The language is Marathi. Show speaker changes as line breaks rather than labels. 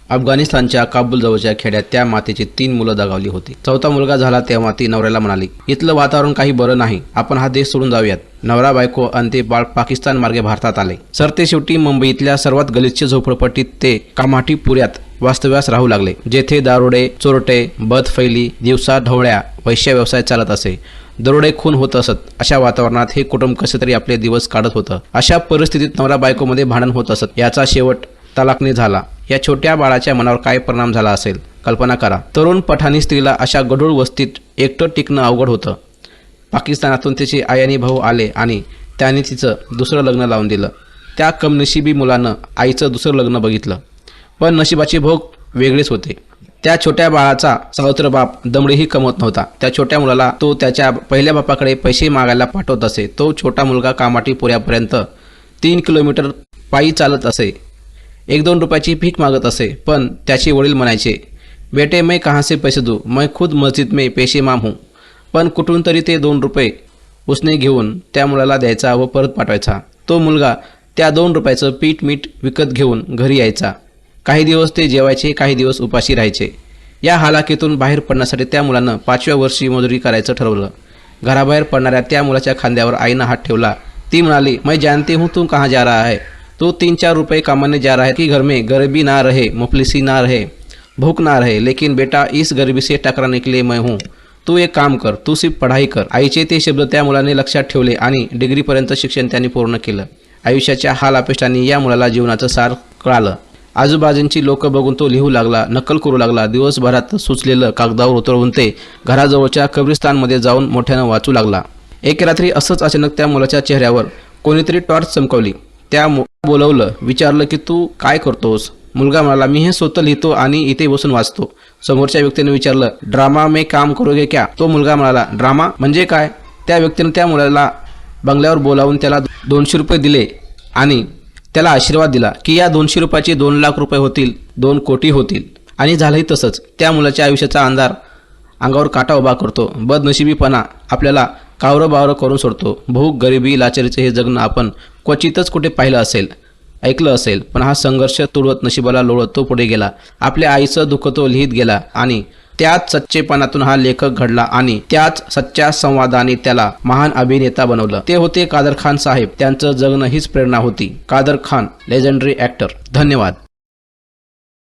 अफगाणिस्तानच्या काबूल जवळच्या खेड्यात त्या मातेची 3 मुलं दगावली होती. चौथा मुलगा झाला तेव्हा ती नवऱ्याला म्हणाली, इथलं वातावरण काही बरं नाही, आपण हा देश सोडून जाऊयात. नवरा बायको आणि ते बाळ पाकिस्तान मार्गे भारतात आले. सरते शेवटी मुंबईतल्या सर्वात गलिच्छ झोपडपट्टीत ते कामाठी पुऱ्यात वास्तव्यास राहू लागले, जेथे दारुडे, चोरटे, बदफैली, दिवसा ढवळ्या वैश्य व्यवसाय चालत असे. दरोडे खून होत असत. अशा वातावरणात हे कुटुंब कसे तरी आपले दिवस काढत होतं. अशा परिस्थितीत नवरा बायकोमध्ये भांडण होत असत. याचा शेवट तलाकने झाला. या छोट्या बाळाच्या मनावर काय परिणाम झाला असेल कल्पना करा. तरुण पठाणी स्त्रीला अशा गढूळ वस्तीत एकटं टिकणं अवघड होतं. पाकिस्तानातून तिचे आई आणि भाऊ आले आणि त्यांनी तिचं दुसरं लग्न लावून दिलं. त्या कमनशिबी मुलानं आईचं दुसरं लग्न बघितलं, पण नशिबाचे भोग वेगळेच होते. त्या छोट्या बाळाचा सावत्र बाप दमडीही कमवत नव्हता. त्या छोट्या मुलाला तो त्याच्या पहिल्या बापाकडे पैसे मागायला पाठवत असे. तो छोटा मुलगा कामाठी पुऱ्यापर्यंत 3 किलोमीटर पायी चालत असे. 1-2 रुपयाची भीक मागत असे, पण त्याचे वडील म्हणायचे, बेटे मैं कहाँ से पैसे दूँ, मैं खुद मस्जिद में पेशेमाम हूँ. पण कुठून तरी ते 2 रुपये उसने घेऊन त्या मुलाला द्यायचा व परत पाठवायचा. तो मुलगा त्या 2 रुपयाचं पीठ मीठ विकत घेऊन घरी यायचा. काही दिवस ते जेवायचे, काही दिवस उपाशी राहायचे. या हालाकीतून बाहेर पडण्यासाठी त्या मुलानं 5व्या वर्षी मजुरी करायचं ठरवलं. घराबाहेर पडणाऱ्या त्या मुलाच्या खांद्यावर आईनं हात ठेवला. ती म्हणाली, मैं जानती हूँ तुम कहाँ जा रहा है. तो 3-4 रुपये कमाने जा रहा है कि घर में गरीबी ना रहे, मुफलिसी ना रहे, भूख ना रहे. लेकिन बेटा इस गरीबी से टकराने के लिए मैं हूँ. तू एक काम कर, तू सिर्फ पढ़ाई कर. आईचे ते शब्द त्या मुलाने लक्षात ठेवले आणि डिग्रीपर्यंत शिक्षण त्यांनी पूर्ण केलं. आयुष्याच्या हाल अपेष्टांनी या मुलाला जीवनाचं सार कळालं. आजूबाजूंची लोक बघून तो लिहू लागला, नक्कल करू लागला. दिवसभरात सुचलेलं कागदावर उतरवून ते घराजवळच्या कब्रिस्तानमध्ये जाऊन मोठ्यानं वाचू लागला. एक रात्री असंच अचानक त्या मुलाच्या चेहऱ्यावर कोणीतरी टॉर्च चमकवली. त्या बोलवलं, विचारलं की तू काय करतोस. मुलगा म्हणाला, मी हे स्वतः लिहितो आणि इथे बसून वाचतो. समोरच्या व्यक्तीने विचारलं, ड्रामा में काम करोगे क्या. तो मुलगा म्हणाला, ड्रामा म्हणजे काय. त्या व्यक्तीने त्या मुलाला बंगल्यावर बोलावून त्याला 200 रुपये दिले आणि त्याला आशीर्वाद दिला की या 200 रुपयाचे 2 लाख रुपये होतील, 2 कोटी होतील. आणि झालंही तसंच. त्या मुलाच्या आयुष्याचा अंधार अंगावर काटा उभा करतो. बदनशिबीपणा आपल्याला कावरं बावरं करून सोडतो. भूक, गरिबी, लाचारीचे हे जगणं आपण क्वचितच कुठे पाहिलं असेल, ऐकलं असेल. पण हा संघर्ष तुडवत नशिबाला लोळत तो पुढे गेला. आपल्या आईचं दुःख तो लिहित गेला आणि त्याच सच्चेपणातून हा लेखक घडला आणि त्याच सच्च्या संवादाने त्याला महान अभिनेता बनवलं. ते होते कादर खान साहेब. त्यांचं जगणं हीच प्रेरणा होती. Kader Khan, legendary actor. धन्यवाद.